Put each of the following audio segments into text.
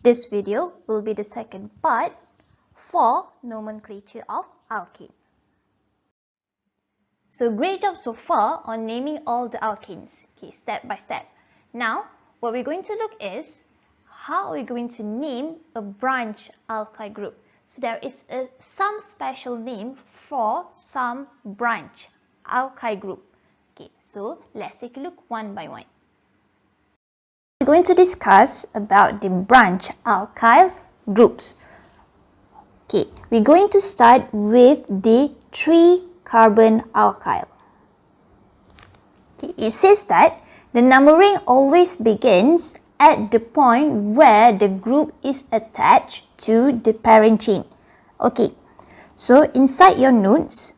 This video will be the second part for nomenclature of alkane. So great job so far on naming all the alkanes, step by step. Now, what we're going to look is how we're going to name a branch alkyl group. So there is some special name for some branch alkyl group. So let's take a look one by one. We're going to discuss about the branch alkyl groups. We're going to start with the 3-carbon alkyl. It says that the numbering always begins at the point where the group is attached to the parent chain. So inside your notes,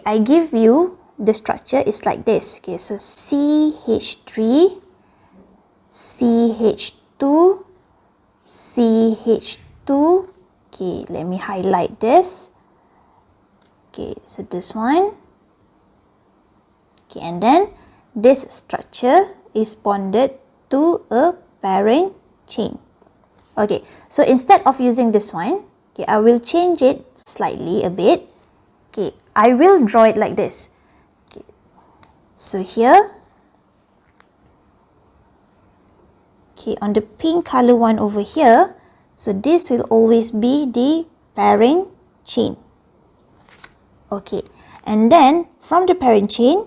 I give you the structure is like this. So CH3, CH2, CH2. Let me highlight this. So this one. And then this structure is bonded to a parent chain. So instead of using this one, I will change it slightly a bit. I will draw it like this. So here, on the pink color one over here, so this will always be the parent chain. And then from the parent chain,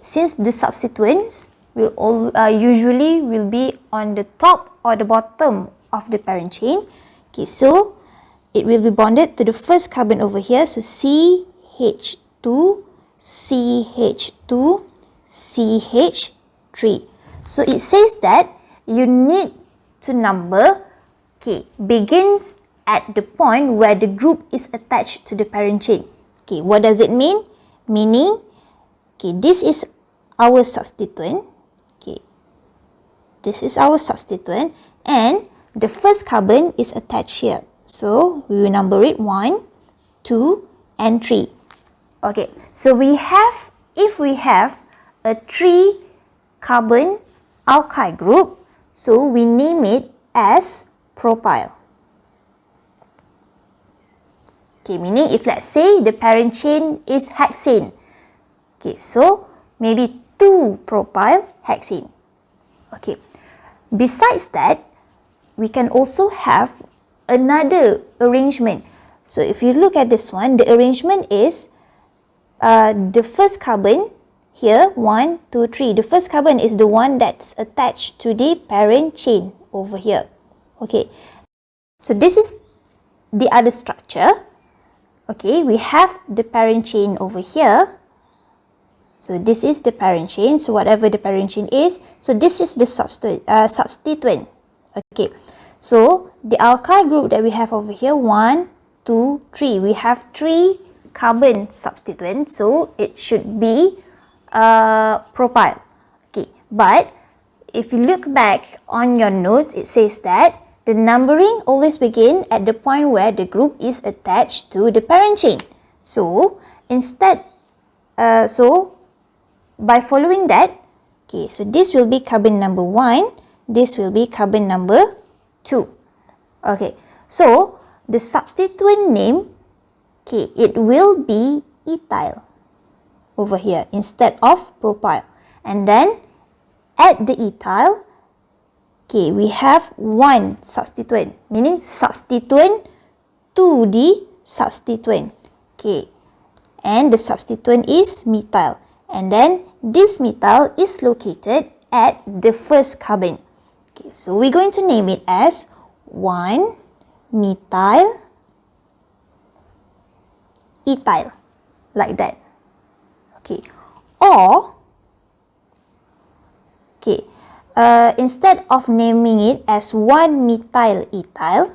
since the substituents will usually will be on the top or the bottom of the parent chain, so it will be bonded to the first carbon over here. So CH2, CH2, CH3. So it says that you need to number begins at the point where the group is attached to the parent chain. What does it mean? Meaning, this is our substituent. This is our substituent, and the first carbon is attached here. So we will number it 1, 2, and 3. So if we have a 3-carbon alkyl group, so we name it as propyl. Meaning if let's say the parent chain is hexane, so maybe 2-propyl hexane. Besides that, we can also have another arrangement. So if you look at this one, the arrangement is the first carbon here, 1, 2, 3. The first carbon is the one that's attached to the parent chain over here. So this is the other structure. We have the parent chain over here. So this is the parent chain. So whatever the parent chain is, so this is the substituent. So the alkyl group that we have over here, 1, 2, 3. We have 3 carbon substituents, so it should be propyl. But if you look back on your notes, it says that the numbering always begins at the point where the group is attached to the parent chain. So instead, by following that, so this will be carbon number 1, this will be carbon number 2. So the substituent name, it will be ethyl over here instead of propyl. And then at the ethyl, we have 1 substituent, meaning substituent to the substituent. And the substituent is methyl. And then this methyl is located at the first carbon. So we're going to name it as 1-methyl ethyl, like that. Or instead of naming it as 1-methyl ethyl,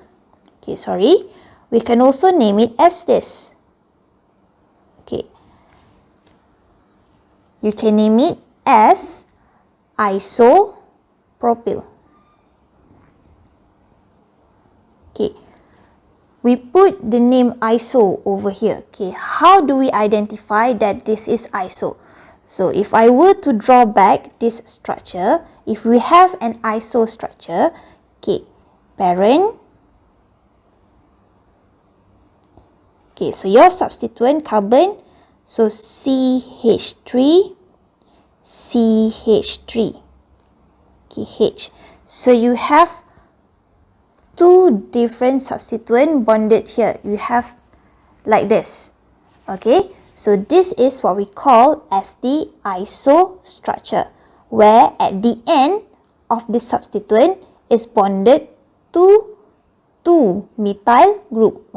we can also name it as this. You can name it as isopropyl. We put the name iso over here. How do we identify that this is iso? So if I were to draw back this structure, if we have an iso structure, parent. Okay, so your substituent carbon, so CH3, CH3, okay, H. So you have two different substituent bonded here. You have like this, okay. So this is what we call as the iso structure, where at the end of the substituent is bonded to two methyl group,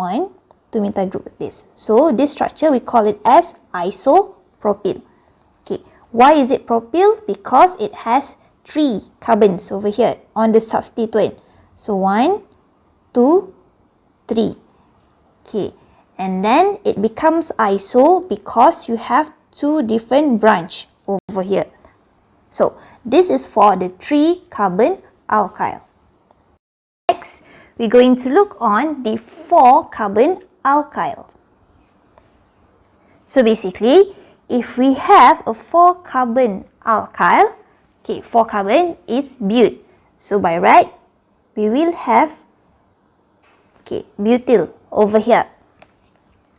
two methyl group like this. So this structure we call it as isopropyl. Okay, why is it propyl? Because it has 3 carbons over here on the substituent. So 1, 2, 3. Okay, and then it becomes iso because you have 2 different branch over here. So this is for the 3 carbon alkyl. Next, we're going to look on the 4 carbon alkyl. So basically, if we have a 4 carbon alkyl, okay, 4 carbon is but. So by right, we will have, okay, butyl over here.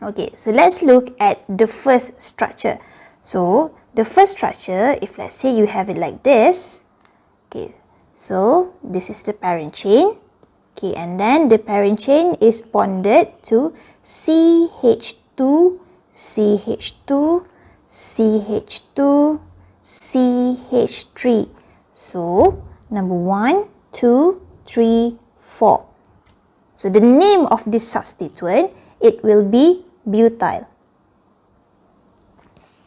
Okay, so let's look at the first structure. So the first structure, if let's say you have it like this, okay, so this is the parent chain. Okay, and then the parent chain is bonded to CH2, CH2, CH2, CH3. So, number 1, 2, 3, 4. So, the name of this substituent, it will be butyl.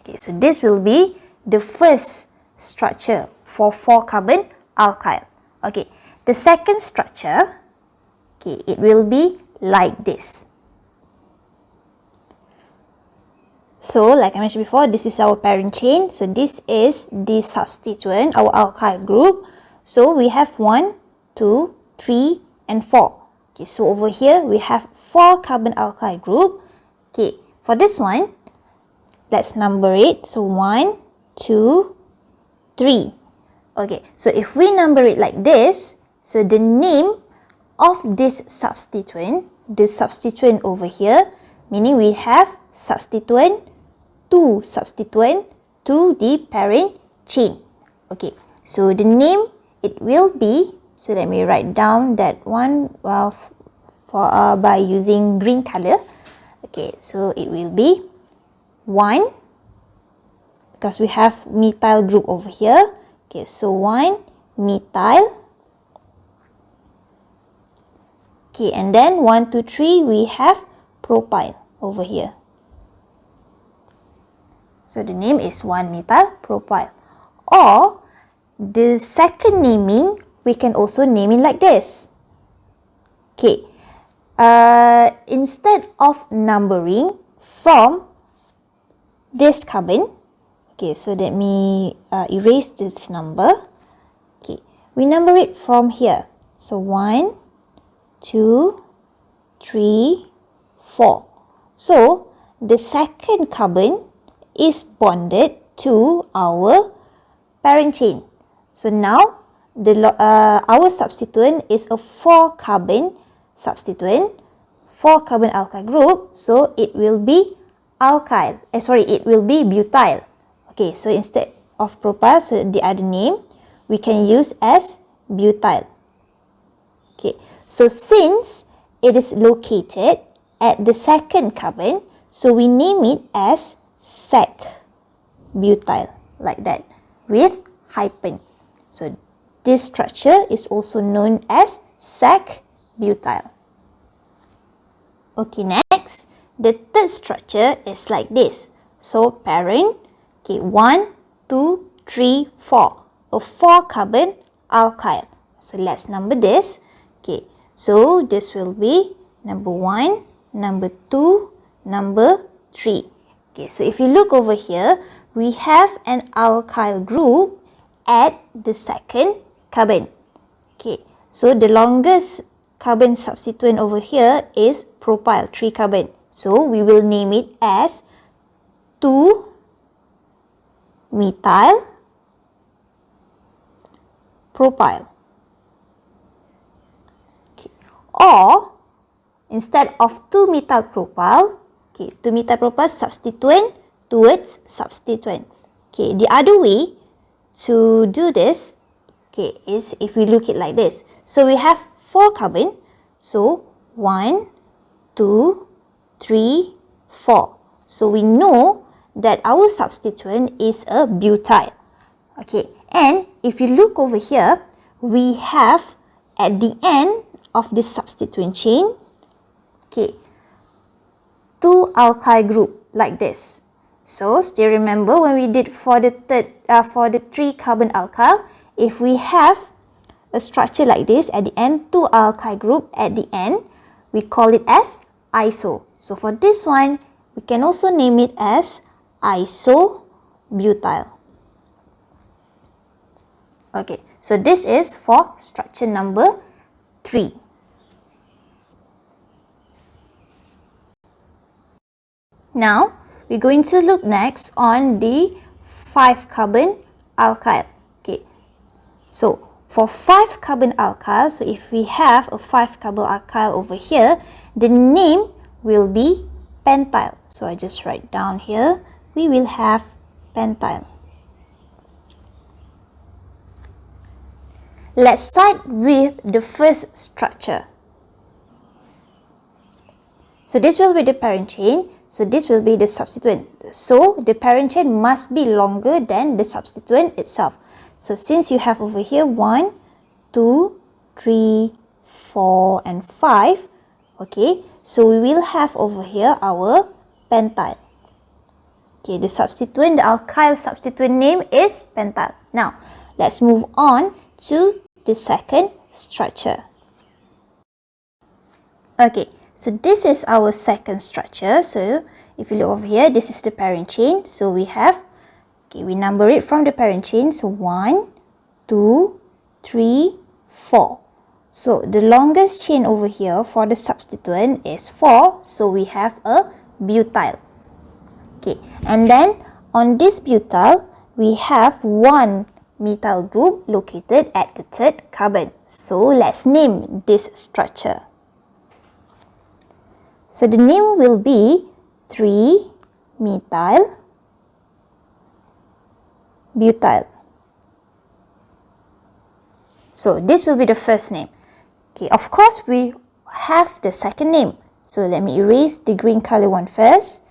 Okay, so this will be the first structure for 4 carbon alkyl. Okay, the second structure, okay, it will be like this. So, like I mentioned before, this is our parent chain. So, this is the substituent, our alkyl group. So, we have 1, 2, 3, and 4. Okay, so over here, we have 4 carbon alkyl group. Okay, for this one, let's number it. So, 1, 2, 3. Okay, so if we number it like this, so the name of this substituent, over here, meaning we have substituent to the parent chain. Okay, so the name, it will be, so let me write down that one by using green color. Okay, so it will be 1, because we have methyl group over here. Okay, so 1 methyl. Okay, and then 1, 2, 3, we have propyl over here. So the name is 1-methyl propyl. Or the second naming, we can also name it like this. Okay, instead of numbering from this carbon, okay, so let me erase this number. Okay, we number it from here. So 1, 2, 3, 4. So the second carbon is bonded to our parent chain. So now our substituent is a 4 carbon substituent, 4 carbon alkyl group. So it will be alkyl. It will be butyl. Okay, so instead of propyl, so the other name we can use as butyl. Okay, so since it is located at the second carbon, so we name it as sec butyl, like that, with hyphen. So this structure is also known as sec butyl. Okay, next, the third structure is like this. So parent, okay, 1, 2, 3, 4, a 4 carbon alkyl. So let's number this. Okay, so this will be number 1, number 2, number 3. Okay, so if you look over here, we have an alkyl group at the second carbon. Okay, so the longest carbon substituent over here is propyl, 3 carbon. So we will name it as 2-methyl propyl. Okay. Or instead of 2-methyl propyl, okay, 2-methyl propyl substituent towards substituent. Okay, the other way to do this, okay, is if we look it like this. So we have 4 carbon. So 1, 2, 3, 4. So we know that our substituent is a butyl. Okay, and if you look over here, we have at the end of this substituent chain, okay, 2 alkyl group like this. So still remember when we did for the 3 carbon alkyl, if we have a structure like this at the end, 2 alkyl group at the end, we call it as iso. So for this one, we can also name it as isobutyl. Okay, so this is for structure number 3. Now, we're going to look next on the 5 carbon alkyl. Okay, so for 5 carbon alkyl, so if we have a 5 carbon alkyl over here, the name will be pentyl. So I just write down here, we will have pentyl. Let's start with the first structure. So this will be the parent chain. So this will be the substituent. So the parent chain must be longer than the substituent itself. So since you have over here 1, 2, 3, 4 and 5, okay, so we will have over here our pentyl. Okay, the substituent, the alkyl substituent name is pentyl. Now, let's move on to the second structure. Okay, so this is our second structure. So if you look over here, this is the parent chain. So we have, okay, we number it from the parent chain. So 1, 2, 3, 4. So the longest chain over here for the substituent is 4. So we have a butyl. Okay, and then on this butyl, we have 1 methyl group located at the 3rd carbon. So let's name this structure. So the name will be 3-methyl butyl. So this will be the first name. Okay, of course we have the second name. So let me erase the green color one first.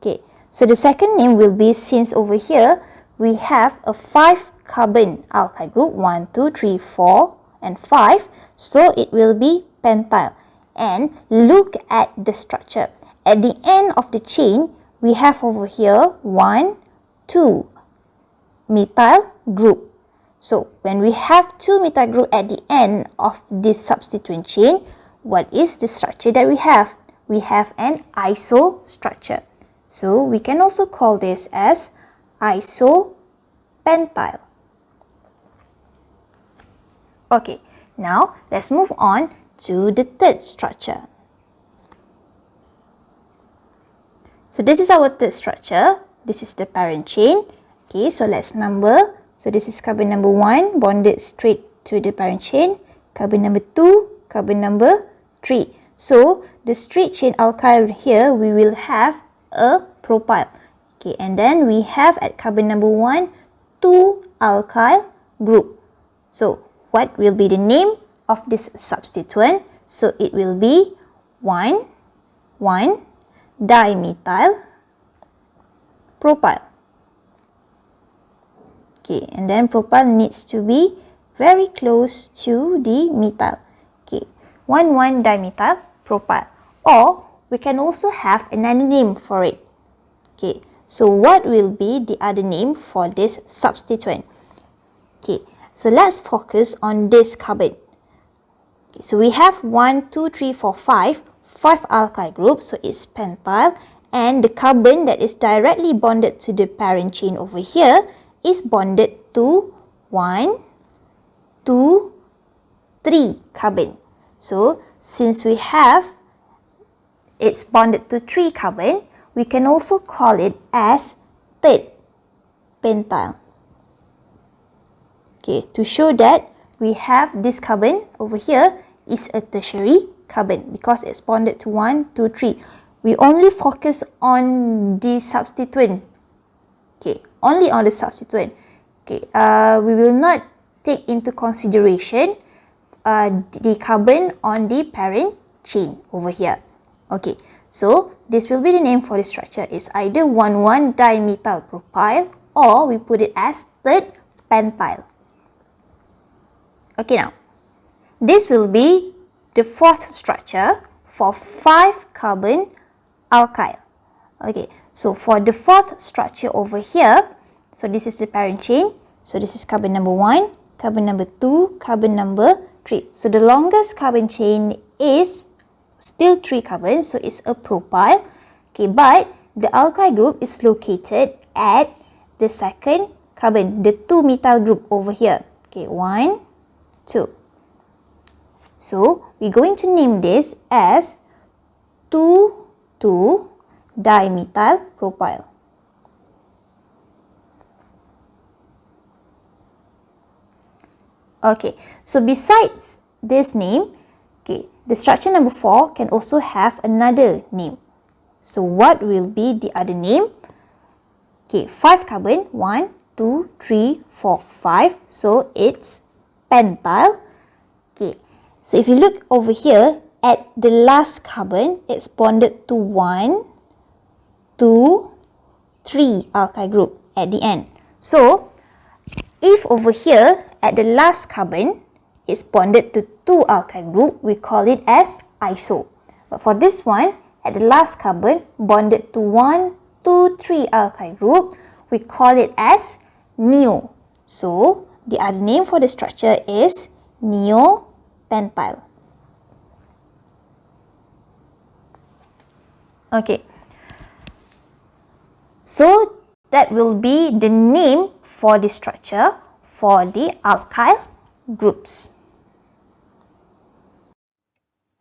Okay, so the second name will be, since over here we have a 5 carbon alkyl group, 1, 2, 3, 4 and 5. So it will be pentyl. And look at the structure. At the end of the chain, we have over here 1, 2 methyl group. So when we have 2 methyl group at the end of this substituent chain, what is the structure that we have? We have an iso structure. So we can also call this as isopentyl. Okay, now let's move on to the third structure. So this is our third structure. This is the parent chain. Okay, so let's number. So this is carbon number 1 bonded straight to the parent chain. Carbon number 2, carbon number 3. So the straight chain alkyl here, we will have a propyl. Okay, and then we have at carbon number 1, 2 alkyl group. So what will be the name of this substituent? So it will be 1,1-dimethyl propyl. Okay, and then propyl needs to be very close to the methyl. Okay, 1,1-dimethyl propyl. Or we can also have another name for it. Okay, so what will be the other name for this substituent? Okay, so let's focus on this carbon. Okay, so we have 1, 2, 3, 4, 5 alkyl groups, so it's pentyl, and the carbon that is directly bonded to the parent chain over here is bonded to 1, 2, 3 carbon. So since we have it's bonded to 3 carbon, we can also call it as third pentyl. Okay, to show that we have this carbon over here is a tertiary carbon because it's bonded to 1, 2, 3. We only focus on the substituent. Okay, only on the substituent. Okay, we will not take into consideration the carbon on the parent chain over here. Okay, so this will be the name for the structure. It's either 1,1-dimethyl propyl or we put it as third pentyl. Okay, now this will be the fourth structure for 5-carbon alkyl. Okay, so for the fourth structure over here, so this is the parent chain. So this is carbon number 1, carbon number 2, carbon number 3. So the longest carbon chain is still 3 carbons, so it's a propyl. Okay, but the alkyl group is located at the second carbon, the 2-methyl group over here. Okay, 1, 2. So we're going to name this as 2,2-dimethyl propyl. Okay, so besides this name, okay, the structure number 4 can also have another name. So what will be the other name? Okay, 5 carbon, 1, 2, 3, 4, 5. So it's pentyl. Okay, so if you look over here at the last carbon, it's bonded to 1, 2, 3 alkyl group at the end. So if over here at the last carbon is bonded to 2 alkyl group, we call it as iso. But for this one, at the last carbon bonded to 1, 2, 3 alkyl group, we call it as neo. So the other name for the structure is neopentyl. Okay, so that will be the name for the structure for the alkyl groups.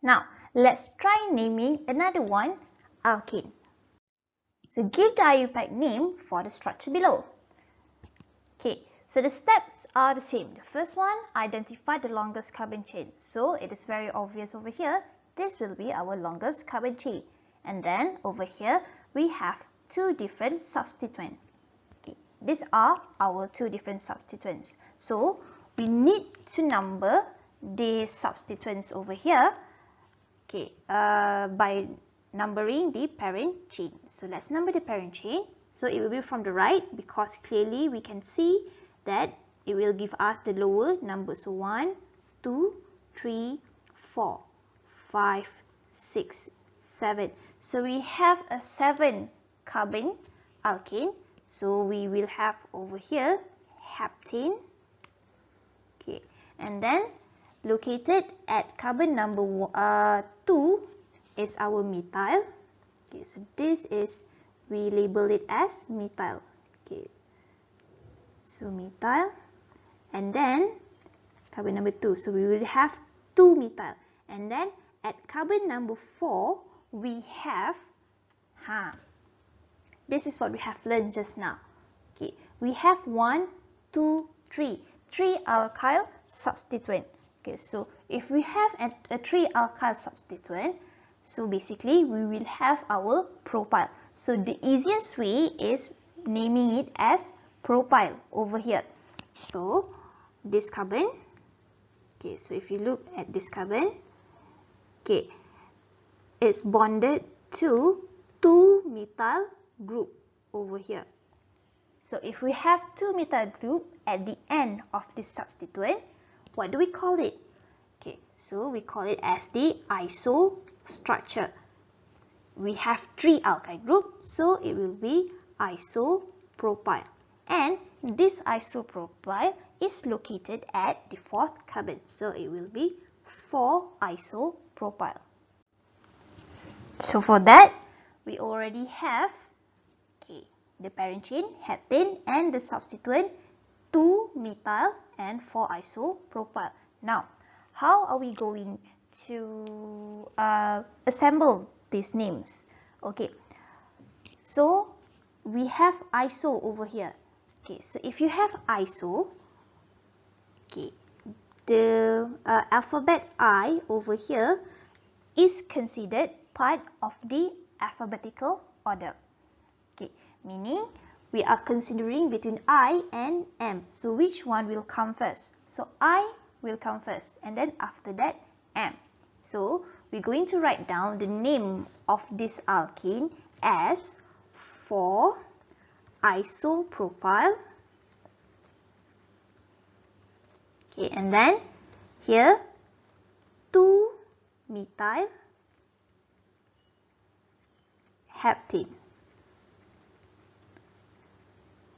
Now, let's try naming another one, alkane. So give the IUPAC name for the structure below. Okay, so the steps are the same. The first one, identify the longest carbon chain. So it is very obvious over here, this will be our longest carbon chain. And then over here, we have 2 different substituents. Okay, these are our 2 different substituents. So we need to number the substituents over here, okay, by numbering the parent chain. So let's number the parent chain. So it will be from the right because clearly we can see that it will give us the lower number. So 1, 2, 3, 4, 5, 6, 7. So we have a 7 carbon alkane. So we will have over here heptane. Okay, and then located at carbon number 2 is our methyl. Okay, so this is, we label it as methyl. Okay, so methyl, and then carbon number 2. So we will have 2 methyl, and then at carbon number 4 we have this is what we have learned just now. Okay, we have 1, 2, 3 alkyl substituent. Okay, so if we have a 3 alkyl substituent, so basically we will have our propyl. So the easiest way is naming it as propyl over here. So this carbon, okay, so if you look at this carbon, okay, it's bonded to 2-methyl group over here. So if we have 2-methyl group at the end of this substituent, what do we call it? Okay, so we call it as the iso structure. We have 3 alkyl group, so it will be isopropyl. And this isopropyl is located at the 4th carbon, so it will be 4-isopropyl. So for that, we already have the parent chain, heptane, and the substituent 2-methyl and 4-isopropyl. Now, how are we going to assemble these names? Okay, so we have iso over here. Okay, so if you have iso, okay, the alphabet I over here is considered part of the alphabetical order. Okay, meaning we are considering between I and M. So which one will come first? So I will come first, and then after that M. So we're going to write down the name of this alkane as 4-isopropyl. Okay, and then here 2-methyl heptane.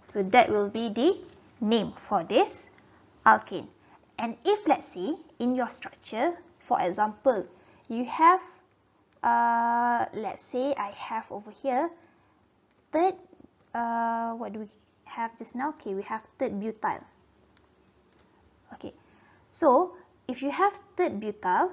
So that will be the name for this alkane. And if let's say in your structure, for example, you have, let's say I have over here third, what do we have just now? Okay, we have third butyl. Okay, so if you have third butyl,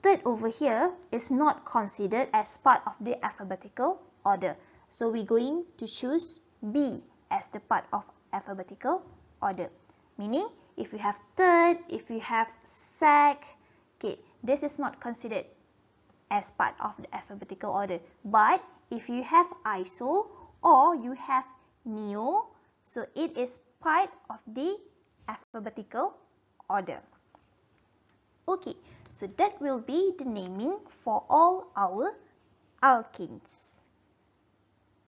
third over here is not considered as part of the alphabetical order. So we're going to choose B as the part of alphabetical order. Meaning, if you have third, if you have sec, okay, this is not considered as part of the alphabetical order. But if you have iso or you have neo, so it is part of the alphabetical order. Okay, so that will be the naming for all our alkanes.